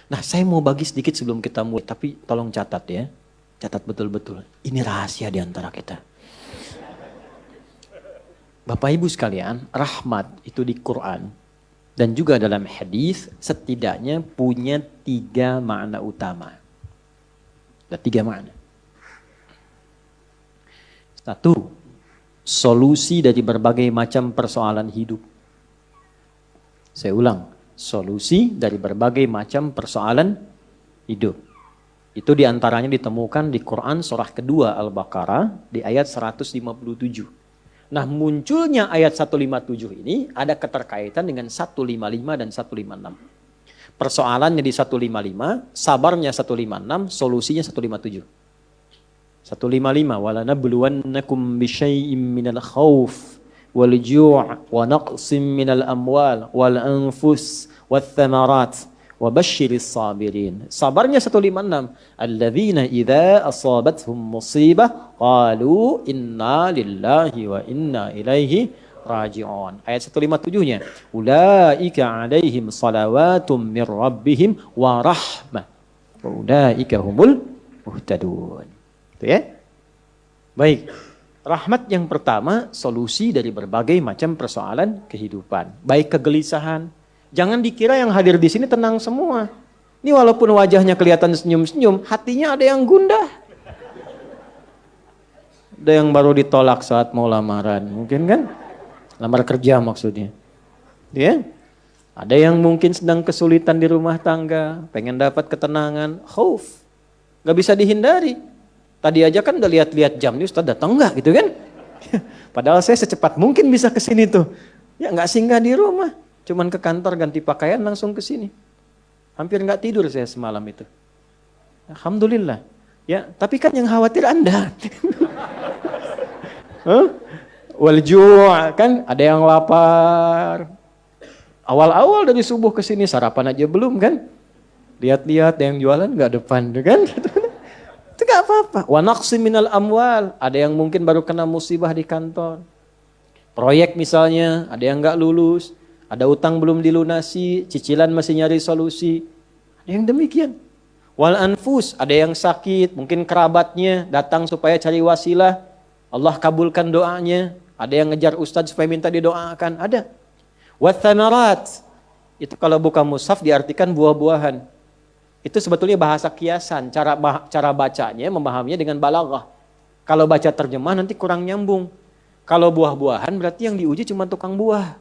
Nah, saya mau bagi sedikit sebelum kita mulai, tapi tolong catat ya. Catat betul-betul. Ini rahasia di antara kita. Bapak Ibu sekalian, rahmat itu di Quran dan juga dalam hadis setidaknya punya 3 makna utama. Ada 3 makna. 1, solusi dari berbagai macam persoalan hidup. Saya ulang, solusi dari berbagai macam persoalan hidup. Itu diantaranya ditemukan di Quran surah kedua Al-Baqarah di ayat 157. Nah, munculnya ayat 157 ini ada keterkaitan dengan 155 dan 156. Persoalannya di 155, sabarnya 156, solusinya 157. 155, wala nabluwannakum bisyai'im minal khauf wal ju' wa naqsim minal amwal wal anfus wath thamarat wa basyiris sabirin. Sabarnya 156, alladzina idza asabathum musibah qalu inna lillahi wa inna ilaihi raji'un. Ayat 157-nya, ulaika alaihim salawatum mir rabbihim wa rahmah wa ulaika humul muhtadun. Itu ya. Baik. Rahmat yang pertama, solusi dari berbagai macam persoalan kehidupan. Baik kegelisahan. Jangan dikira yang hadir di sini tenang semua. Ini walaupun wajahnya kelihatan senyum-senyum, hatinya ada yang gundah. Ada yang baru ditolak saat mau lamaran, mungkin kan? Lamar kerja maksudnya. Ya? Ada yang mungkin sedang kesulitan di rumah tangga, pengen dapat ketenangan, khauf. Gak bisa dihindari. Tadi aja kan udah lihat-lihat jam nih, Ustaz datang enggak gitu kan? Padahal saya secepat mungkin bisa ke sini tuh. Ya enggak singgah di rumah, cuman ke kantor ganti pakaian langsung ke sini. Hampir enggak tidur saya semalam itu. Alhamdulillah. Ya, tapi kan yang khawatir Anda. Wal ju' kan ada yang lapar. Awal-awal dari subuh ke sini sarapan aja belum kan? Lihat-lihat yang jualan enggak depan kan? Itu gak apa-apa. Wa naqsim minal amwal. Ada yang mungkin baru kena musibah di kantor. Proyek misalnya, ada yang gak lulus. Ada utang belum dilunasi, cicilan masih nyari solusi. Ada yang demikian. Wal anfus, ada yang sakit, mungkin kerabatnya datang supaya cari wasilah. Allah kabulkan doanya. Ada yang ngejar ustadz supaya minta didoakan. Ada. Wat thamarat. Itu kalau buka mushaf diartikan buah-buahan. Itu sebetulnya bahasa kiasan, cara bacanya, memahaminya dengan balaghah. Kalau baca terjemah nanti kurang nyambung. Kalau buah-buahan berarti yang diuji cuma tukang buah.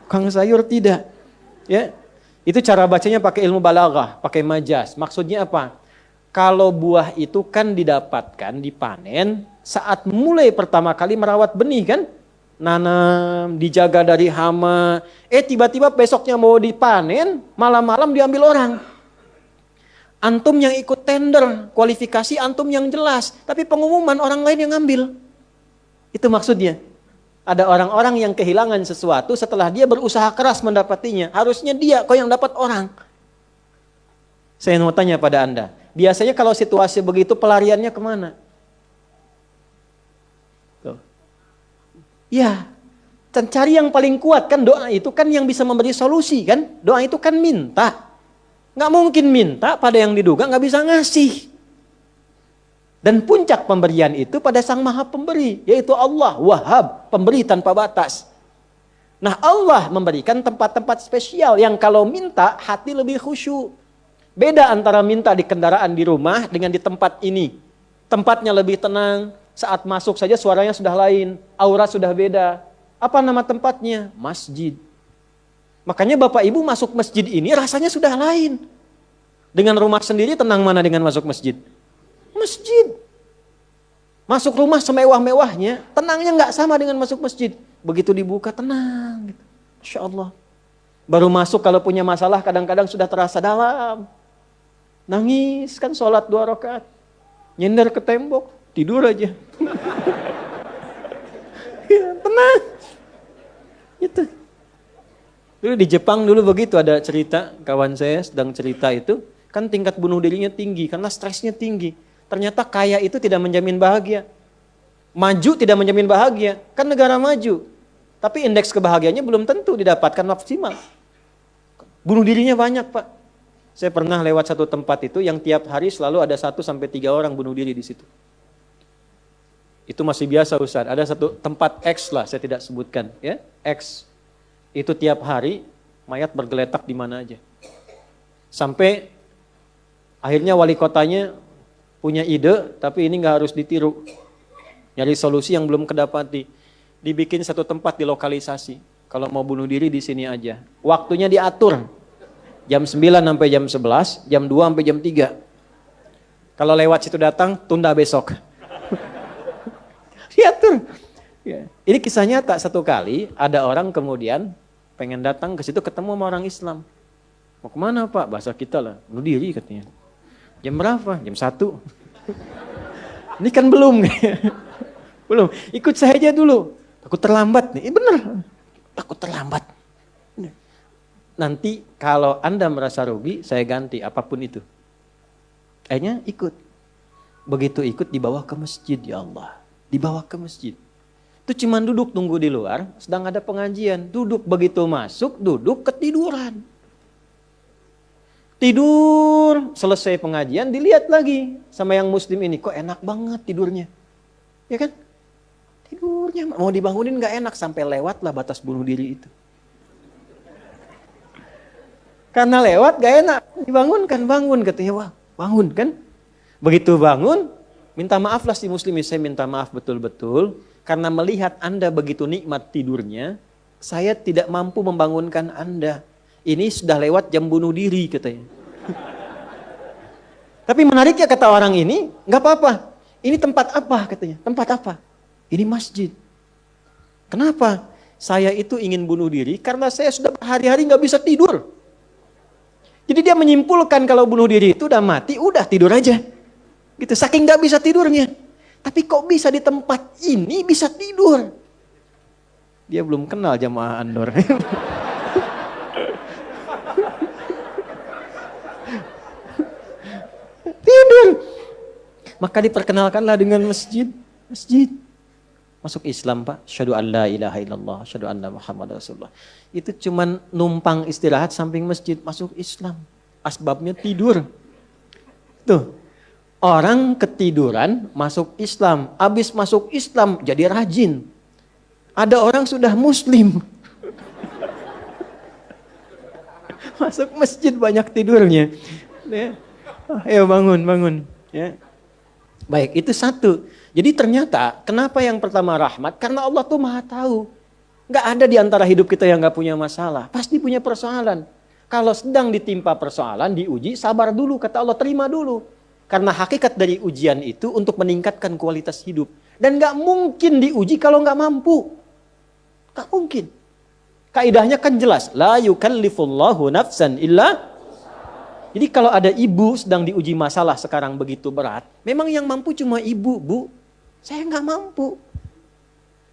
Tukang sayur tidak. Ya. Itu cara bacanya pakai ilmu balaghah, pakai majaz. Maksudnya apa? Kalau buah itu kan didapatkan, dipanen saat mulai pertama kali merawat benih kan? Nanam, dijaga dari hama. Tiba-tiba besoknya mau dipanen, malam-malam diambil orang. Antum yang ikut tender, kualifikasi antum yang jelas. Tapi pengumuman orang lain yang ngambil. Itu maksudnya. Ada orang-orang yang kehilangan sesuatu setelah dia berusaha keras mendapatinya. Harusnya dia kok yang dapat orang. Saya mau tanya pada Anda. Biasanya kalau situasi begitu pelariannya kemana? Tuh. Ya, dan cari yang paling kuat kan doa itu kan yang bisa memberi solusi kan. Doa itu kan minta. Nggak mungkin minta pada yang diduga nggak bisa ngasih. Dan puncak pemberian itu pada Sang Maha Pemberi, yaitu Allah, Wahhab, pemberi tanpa batas. Nah, Allah memberikan tempat-tempat spesial yang kalau minta hati lebih khusyuk. Beda antara minta di kendaraan di rumah dengan di tempat ini. Tempatnya lebih tenang, saat masuk saja suaranya sudah lain, aura sudah beda. Apa nama tempatnya? Masjid. Makanya Bapak Ibu masuk masjid ini rasanya sudah lain. Dengan rumah sendiri tenang mana dengan masuk masjid? Masjid. Masuk rumah semewah-mewahnya, tenangnya nggak sama dengan masuk masjid. Begitu dibuka tenang. Gitu. Masya Allah. Baru masuk kalau punya masalah kadang-kadang sudah terasa dalam. Nangis kan sholat 2 rakaat. Nyender ke tembok, tidur aja. Ya, tenang. Gitu. Dulu di Jepang dulu begitu, ada cerita, kawan saya sedang cerita itu, kan tingkat bunuh dirinya tinggi karena stresnya tinggi. Ternyata kaya itu tidak menjamin bahagia. Maju tidak menjamin bahagia, kan negara maju. Tapi indeks kebahagiaannya belum tentu didapatkan maksimal. Bunuh dirinya banyak, Pak. Saya pernah lewat satu tempat itu yang tiap hari selalu ada 1-3 orang bunuh diri di situ. Itu masih biasa Ustaz. Ada satu tempat X lah, saya tidak sebutkan, ya. X. Itu tiap hari mayat bergeletak di mana aja. Sampai akhirnya wali kotanya punya ide, tapi ini nggak harus ditiru. Nyari solusi yang belum kedapati. Dibikin satu tempat di lokalisasi. Kalau mau bunuh diri di sini aja. Waktunya diatur. Jam 9 sampai jam 11, jam 2 sampai jam 3. Kalau lewat situ datang, tunda besok. Diatur. Ya. Ini kisah nyata, satu kali ada orang kemudian pengen datang ke situ ketemu sama orang Islam. Mau kemana Pak? Bahasa kita lah, bunuh diri katanya. Jam berapa? Jam 1. Ini kan belum. Belum. Ikut saya aja dulu. Takut terlambat nih. Bener. Takut terlambat. Nanti kalau Anda merasa rugi, saya ganti apapun itu. Akhirnya ikut. Begitu ikut dibawa ke masjid, ya Allah. Dibawa ke masjid. Itu cuma duduk tunggu di luar, sedang ada pengajian. Duduk, begitu masuk, duduk ketiduran. Tidur, selesai pengajian, dilihat lagi sama yang muslim ini. Kok enak banget tidurnya. Ya kan? Tidurnya, mau dibangunin gak enak, sampai lewatlah batas bunuh diri itu. Karena lewat gak enak, dibangunkan, bangun katanya, wah bangun kan. Begitu bangun, minta maaf lah si muslim, saya minta maaf betul-betul. Karena melihat Anda begitu nikmat tidurnya, saya tidak mampu membangunkan Anda. Ini sudah lewat jam bunuh diri katanya. Tapi menariknya kata orang ini, gak apa-apa. Ini tempat apa katanya, tempat apa? Ini masjid. Kenapa? Saya itu ingin bunuh diri karena saya sudah berhari-hari gak bisa tidur. Jadi dia menyimpulkan kalau bunuh diri itu udah mati, udah tidur aja. Gitu, saking gak bisa tidurnya. Tapi kok bisa di tempat ini bisa tidur? Dia belum kenal jamaah Andor. Tidur. Maka diperkenalkanlah dengan masjid. Masjid. Masuk Islam Pak. Asyhadu an la ilaha illallah. Asyhadu anna Muhammad Rasulullah. Itu cuman numpang istirahat samping masjid. Masuk Islam. Asbabnya tidur. Tuh. Orang ketiduran masuk Islam. Habis masuk Islam jadi rajin. Ada orang sudah muslim. Masuk masjid banyak tidurnya. Ya. Ayo bangun, bangun. Ya. Baik, itu satu. Jadi ternyata kenapa yang pertama rahmat? Karena Allah tuh maha tahu. Gak ada di antara hidup kita yang gak punya masalah. Pasti punya persoalan. Kalau sedang ditimpa persoalan, diuji, sabar dulu. Kata Allah, terima dulu. Karena hakikat dari ujian itu untuk meningkatkan kualitas hidup. Dan gak mungkin diuji kalau gak mampu. Gak mungkin. Kaidahnya kan jelas. La yukallifullahu nafsan illa. Jadi kalau ada ibu sedang diuji masalah sekarang begitu berat, memang yang mampu cuma ibu, Bu. Saya nggak mampu.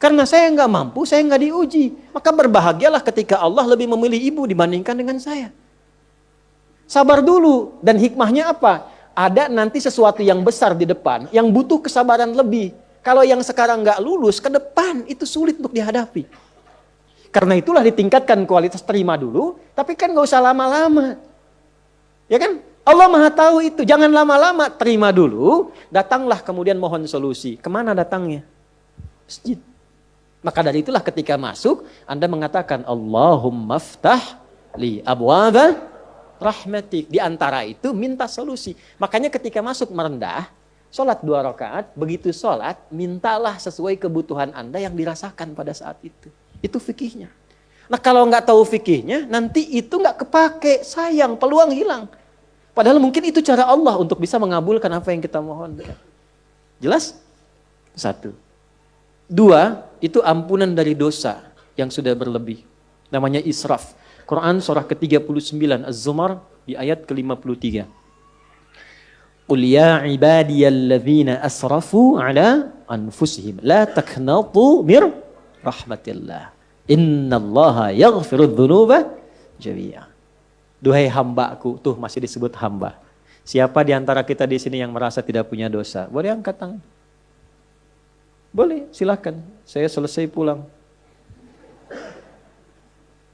Karena saya nggak mampu, saya nggak diuji. Maka berbahagialah ketika Allah lebih memilih ibu dibandingkan dengan saya. Sabar dulu. Dan hikmahnya apa? Ada nanti sesuatu yang besar di depan, yang butuh kesabaran lebih. Kalau yang sekarang nggak lulus, ke depan itu sulit untuk dihadapi. Karena itulah ditingkatkan kualitas terima dulu, tapi kan nggak usah lama-lama. Ya kan? Allah maha tahu itu. Jangan lama-lama, terima dulu. Datanglah kemudian mohon solusi. Kemana datangnya? Masjid. Maka dari itulah ketika masuk, Anda mengatakan, Allahumma ftah li abwaba rahmatik. Di antara itu minta solusi. Makanya ketika masuk merendah, sholat 2 rakaat, begitu sholat, mintalah sesuai kebutuhan Anda yang dirasakan pada saat itu. Itu fikihnya. Nah kalau nggak tahu fikihnya, nanti itu nggak kepake, sayang, peluang hilang. Padahal mungkin itu cara Allah untuk bisa mengabulkan apa yang kita mohon. Jelas? 1. 2, itu ampunan dari dosa yang sudah berlebih. Namanya israf. Quran surah ke-39, Az-Zumar di ayat ke-53. Qul ya ibadiyalladzina asrafu ala anfusihim la taknatu mir rahmatillah. Innallaha yaghfirudz dzunuba jami'a. Duhai hambaku, tuh masih disebut hamba. Siapa di antara kita di sini yang merasa tidak punya dosa? Boleh angkat tangan? Boleh, silakan. Saya selesai pulang.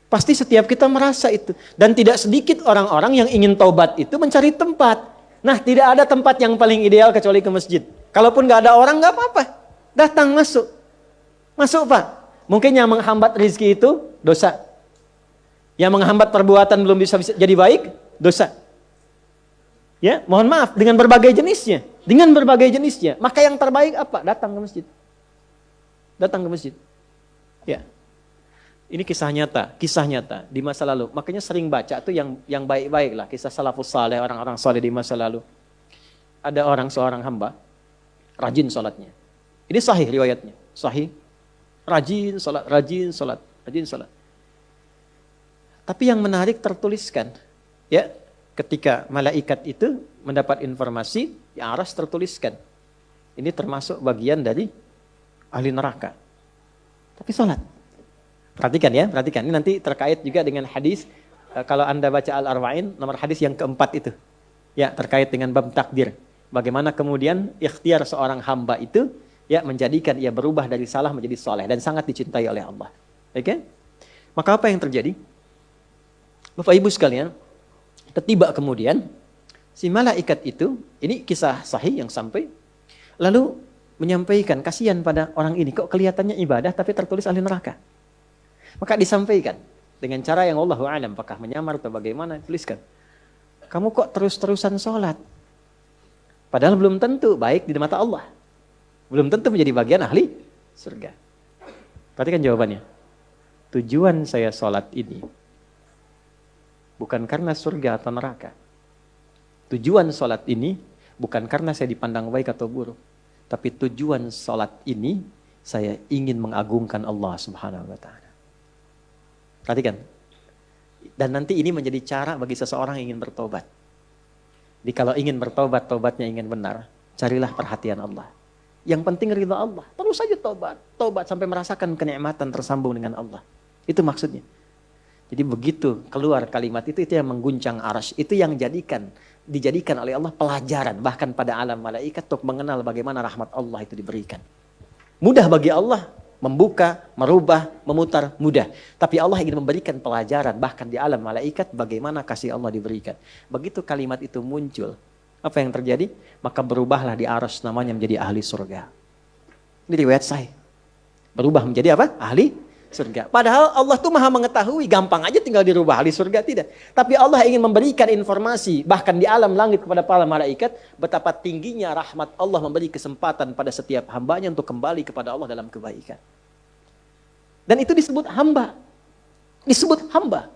Pasti setiap kita merasa itu. Dan tidak sedikit orang-orang yang ingin taubat itu mencari tempat. Nah, tidak ada tempat yang paling ideal kecuali ke masjid. Kalaupun nggak ada orang, nggak apa-apa. Datang, masuk. Masuk, Pak. Mungkin yang menghambat rezeki itu dosa. Yang menghambat perbuatan belum bisa jadi baik, dosa. Ya, mohon maaf, dengan berbagai jenisnya. Dengan berbagai jenisnya. Maka yang terbaik apa? Datang ke masjid. Datang ke masjid. Ya. Ini kisah nyata di masa lalu. Makanya sering baca tuh yang baik-baik lah, kisah salafus saleh, orang-orang saleh di masa lalu. Ada seorang hamba rajin salatnya. Ini sahih riwayatnya, sahih. Rajin salat. Tapi yang menarik tertuliskan, ya, ketika malaikat itu mendapat informasi, di aras tertuliskan. Ini termasuk bagian dari ahli neraka. Tapi salat. Perhatikan. Ini nanti terkait juga dengan hadis, kalau Anda baca Al-Arba'in, nomor hadis yang keempat itu. Ya, terkait dengan bab takdir. Bagaimana kemudian ikhtiar seorang hamba itu, ya, menjadikan ia berubah dari salah menjadi soleh. Dan sangat dicintai oleh Allah. Oke? Maka apa yang terjadi? Bapak Ibu sekalian, tiba kemudian, si malaikat itu, ini kisah sahih yang sampai, lalu menyampaikan, kasihan pada orang ini, kok kelihatannya ibadah tapi tertulis ahli neraka. Maka disampaikan dengan cara yang Allahu a'lam, apakah menyamar atau bagaimana, tuliskan. Kamu kok terus-terusan sholat? Padahal belum tentu baik di mata Allah. Belum tentu menjadi bagian ahli surga. Perhatikan jawabannya. Tujuan saya sholat ini bukan karena surga atau neraka. Tujuan sholat ini bukan karena saya dipandang baik atau buruk. Tapi tujuan sholat ini saya ingin mengagungkan Allah Subhanahu wa ta'ala. Perhatikan. Dan nanti ini menjadi cara bagi seseorang yang ingin bertobat. Jadi kalau ingin bertobat, tobatnya ingin benar, carilah perhatian Allah. Yang penting ridha Allah. Terus saja tobat. Tobat sampai merasakan kenikmatan tersambung dengan Allah. Itu maksudnya. Jadi begitu keluar kalimat itu yang mengguncang arsy. Itu yang dijadikan oleh Allah pelajaran. Bahkan pada alam malaikat untuk mengenal bagaimana rahmat Allah itu diberikan. Mudah bagi Allah membuka, merubah, memutar, mudah. Tapi Allah ingin memberikan pelajaran, bahkan di alam malaikat, bagaimana kasih Allah diberikan. Begitu kalimat itu muncul, apa yang terjadi? Maka berubahlah di arsy namanya menjadi ahli surga. Ini riwayat sahih. Berubah menjadi apa? Ahli surga. Padahal Allah tuh maha mengetahui, gampang aja tinggal dirubah ahli surga, tidak. Tapi Allah ingin memberikan informasi, bahkan di alam langit kepada para malaikat, betapa tingginya rahmat Allah memberi kesempatan pada setiap hambanya untuk kembali kepada Allah dalam kebaikan. Dan itu disebut hamba. Disebut hamba.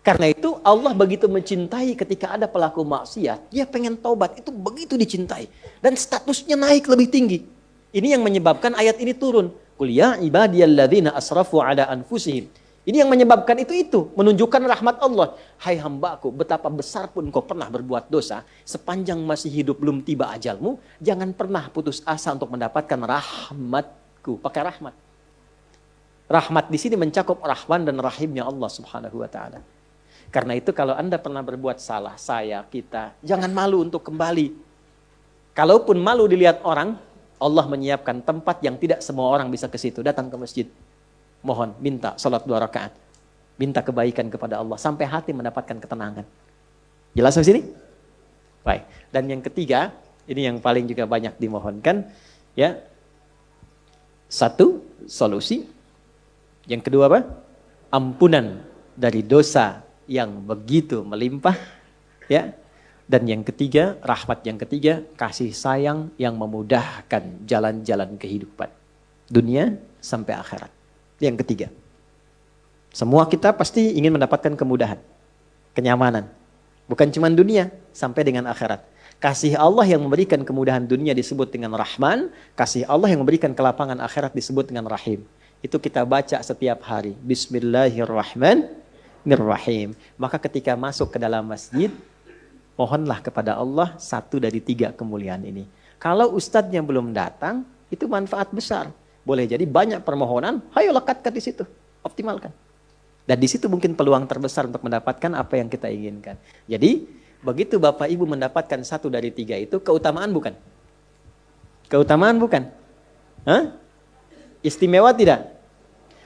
Karena itu Allah begitu mencintai ketika ada pelaku maksiat, dia pengen taubat, itu begitu dicintai. Dan statusnya naik lebih tinggi. Ini yang menyebabkan ayat ini turun. Qul ya ibadiyalladzina asrafu ala anfusihim. Ini yang menyebabkan itu menunjukkan rahmat Allah. Hai hambaku, betapa besar pun kau pernah berbuat dosa, sepanjang masih hidup belum tiba ajalmu, jangan pernah putus asa untuk mendapatkan rahmatku. Pakai rahmat. Rahmat di sini mencakup Rahman dan Rahimnya Allah Subhanahu wa taala. Karena itu kalau Anda pernah berbuat salah, kita, jangan malu untuk kembali. Kalaupun malu dilihat orang, Allah menyiapkan tempat yang tidak semua orang bisa ke situ. Datang ke masjid. Mohon, minta salat 2 rakaat. Minta kebaikan kepada Allah sampai hati mendapatkan ketenangan. Jelas di sini? Baik. Dan yang ketiga, ini yang paling juga banyak dimohonkan, ya. 1, solusi. Yang kedua apa? Ampunan dari dosa yang begitu melimpah, ya. Dan yang ketiga, rahmat yang ketiga, kasih sayang yang memudahkan jalan-jalan kehidupan. Dunia sampai akhirat. Yang ketiga. Semua kita pasti ingin mendapatkan kemudahan, kenyamanan. Bukan cuma dunia, sampai dengan akhirat. Kasih Allah yang memberikan kemudahan dunia disebut dengan Rahman. Kasih Allah yang memberikan kelapangan akhirat disebut dengan Rahim. Itu kita baca setiap hari. Bismillahirrahmanirrahim. Maka ketika masuk ke dalam masjid, mohonlah kepada Allah 1 dari 3 kemuliaan ini. Kalau ustadznya belum datang, itu manfaat besar. Boleh jadi banyak permohonan, hayo lekatkan di situ, optimalkan. Dan di situ mungkin peluang terbesar untuk mendapatkan apa yang kita inginkan. Jadi, begitu Bapak Ibu mendapatkan 1 dari 3 itu, keutamaan bukan? Keutamaan bukan? Hah? Istimewa tidak?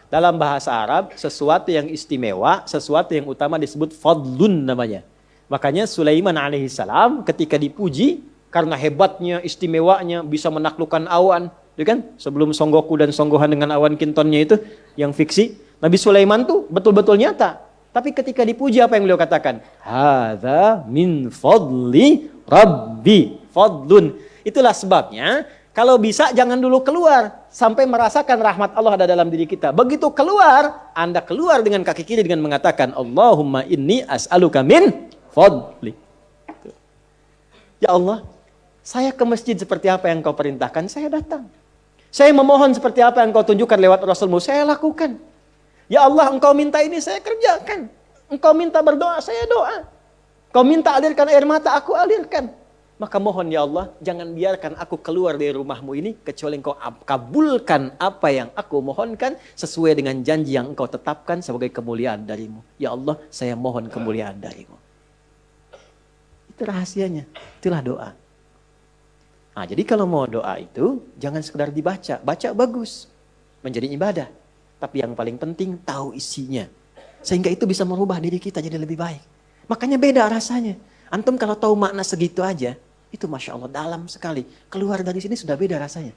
Dalam bahasa Arab, sesuatu yang istimewa, sesuatu yang utama disebut fadlun namanya. Makanya Sulaiman alaihissalam ketika dipuji, karena hebatnya, istimewanya, bisa menaklukkan awan. Ya kan? Sebelum Songgoku dan Songgohan dengan awan kintonnya itu, yang fiksi. Nabi Sulaiman tuh betul-betul nyata. Tapi ketika dipuji apa yang beliau katakan? Hadza min fadli Rabbi. Fadlun. Itulah sebabnya, kalau bisa jangan dulu keluar. Sampai merasakan rahmat Allah ada dalam diri kita. Begitu keluar, Anda keluar dengan kaki kiri dengan mengatakan, Allahumma inni as'aluka min fadli. Ya Allah, saya ke masjid seperti apa yang kau perintahkan, saya datang. Saya memohon seperti apa yang kau tunjukkan lewat Rasulmu, saya lakukan. Ya Allah, engkau minta ini, saya kerjakan. Engkau minta berdoa, saya doa. Kau minta alirkan air mata, aku alirkan. Maka mohon ya Allah, jangan biarkan aku keluar dari rumahmu ini, kecuali engkau kabulkan apa yang aku mohonkan, sesuai dengan janji yang engkau tetapkan sebagai kemuliaan darimu. Ya Allah, saya mohon kemuliaan darimu. Itu rahasianya, itulah doa. Nah, jadi kalau mau doa itu, jangan sekedar dibaca. Baca bagus, menjadi ibadah. Tapi yang paling penting, tahu isinya. Sehingga itu bisa merubah diri kita jadi lebih baik. Makanya beda rasanya. Antum kalau tahu makna segitu aja, itu Masya Allah dalam sekali. Keluar dari sini sudah beda rasanya.